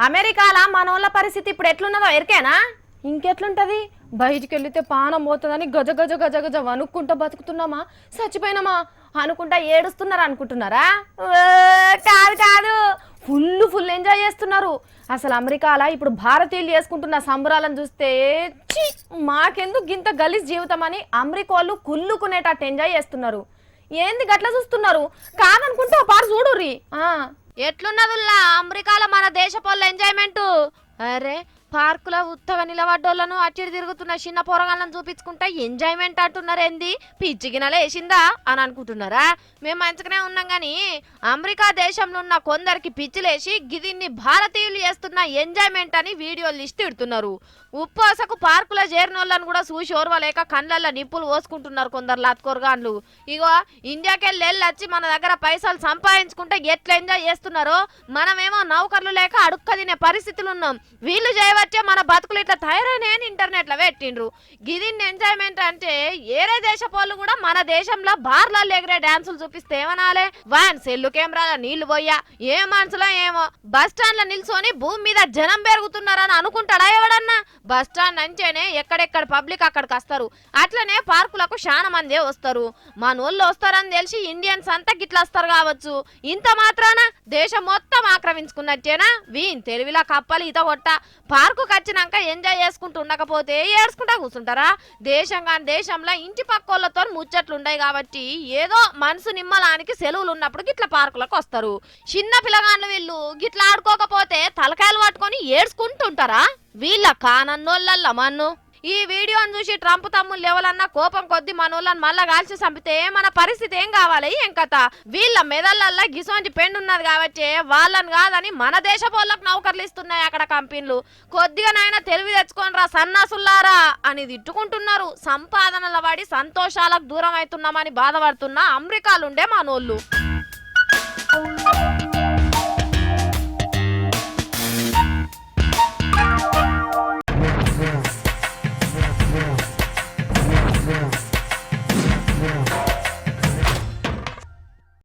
అమెరికాలో మనోళ్ళ పరిస్థితి ఇప్పుడు ఎట్లున్నదో ఎరికేనా? ఇంకెట్లుంటది? బయటికి వెళ్తే పానం పోతుందని గజ గజ గజ గజ వణుక్కుంటా బతుకుతున్నామా, చచ్చిపోయినామా అనుకుంటా ఏడుస్తున్నారు అనుకుంటున్నారా? కాదు కాదు, ఫుల్ ఎంజాయ్ చేస్తున్నారు. అసలు అమెరికాలో ఇప్పుడు భారతీయులు చేసుకుంటున్న సంబరాలను చూస్తే మాకెందుకు గింత గలీజ్ జీవితం అని అమెరికా వాళ్ళు కుళ్ళుకునేటట్టు ఎంజాయ్ చేస్తున్నారు. ఏంది గట్ల చూస్తున్నారు? కాదనుకుంటే ఆ పారు చూడుర్రి. ఎట్లున్నదుల్లా అమెరికాలో మన దేశపోళ్ళ ఎంజాయ్మెంట్? అరే పార్కులో ఉత్తగా నిలబడ్డోళ్ళను అట్టి తిరుగుతున్న చిన్న పొరగాళ్ళను చూపించుకుంటా ఎంజాయ్మెంట్ అంటున్నారేంది? పిచ్చిగినలా వేసిందా అని అనుకుంటున్నారా? మేము మంచిగానే ఉన్నాం కానీ అమెరికా దేశంలో ఉన్న కొందరికి పిచ్చిలేసి గిదిన్ని భారతీయులు చేస్తున్న ఎంజాయ్మెంట్ అని వీడియోలు లిస్ట్ ఇడుతున్నారు. ఉప్పాసకు పార్కులో చేరిన వాళ్ళని కూడా చూసి ఓర్వలేక కళ్ళల్లో నిప్పులు పోసుకుంటున్నారు కొందరు లత్కొరగాన్లు. ఇగో ఇండియాకెళ్ళి వచ్చి మన దగ్గర పైసలు సంపాదించుకుంటే ఎట్లా ఎంజాయ్ చేస్తున్నారో మనమేమో నౌకర్లు లేక అడుక్క తినే పరిస్థితులు ఉన్నాం. వీళ్ళు చేయవచ్చే మన బతుకులు ఇట్లా తయారైనాయని ఇంటర్నెట్లో పెట్టిండ్రు. గిదిన్ని ఎంజాయ్మెంట్ అంటే ఏరే దేశపోళ్ళు కూడా మన దేశంలో బార్లలో ఎగిరే డాన్సులు చూపిస్తే ఏమనాలే? వాన్ సెల్లు కెమెరాల నీళ్లు పోయా ఏ మనసులో ఏమో బస్ స్టాండ్లో నిల్చొని భూమి మీద జనం పెరుగుతున్నారని అనుకుంటాడా ఎవడన్నా? బస్ స్టాండ్ అంటేనే ఎక్కడెక్కడ పబ్లిక్ అక్కడికి వస్తారు. అట్లనే పార్కులకు చాలా మందే వస్తారు. మనోళ్ళు వస్తారని తెలిసి ఇండియన్స్ అంతా గిట్లా వస్తారు కావచ్చు. ఇంత మాత్రాన దేశం మొత్తం ఆక్రమించుకున్నట్టేనా? వీన్ తెలివిలా కప్పలు ఈత కొట్ట పార్కుకి వచ్చినాక ఎంజాయ్ చేసుకుంటూ ఉండకపోతే ఏడ్చుకుంటా కూర్చుంటారా? దేశంలో ఇంటి పక్కోళ్ళతో ముచ్చట్లు ఉన్నాయి కాబట్టి ఏదో మనసు నిమ్మలానికి సెలవులు ఉన్నప్పుడు గిట్ల పార్కులకు వస్తారు. చిన్న పిల్లగాళ్ళు వీళ్ళు గిట్లా ఆడుకోకపోతే తలకాయలు పట్టుకొని ఏడ్చుకుంటుంటారా? వీళ్ళ కానన్నోళ్ళ మన్ను. ఈ వీడియోని చూసి ట్రంప్ తమ్ముళ్ళు ఎవరన్నా కోపం కొద్ది మనోళ్ళని మళ్ళా కాల్చి చంపితే మన పరిస్థితి ఏం కావాలి? ఏం కథ? వీళ్ళ మెదళ్ళల్లో గిసోంచి పెండు ఉన్నది కాబట్టి వాళ్ళని కాదని మన దేశ పోళ్ళకు నౌకర్లు ఇస్తున్నాయి అక్కడ కంపెనీలు. కొద్దిగానైనా తెలివి తెచ్చుకొని రా సన్నాసుల్లారా అని తిట్టుకుంటున్నారు. సంపాదనల వాడి సంతోషాలకు దూరం అవుతున్నామని బాధపడుతున్న అమెరికాలుండే మనోళ్ళు.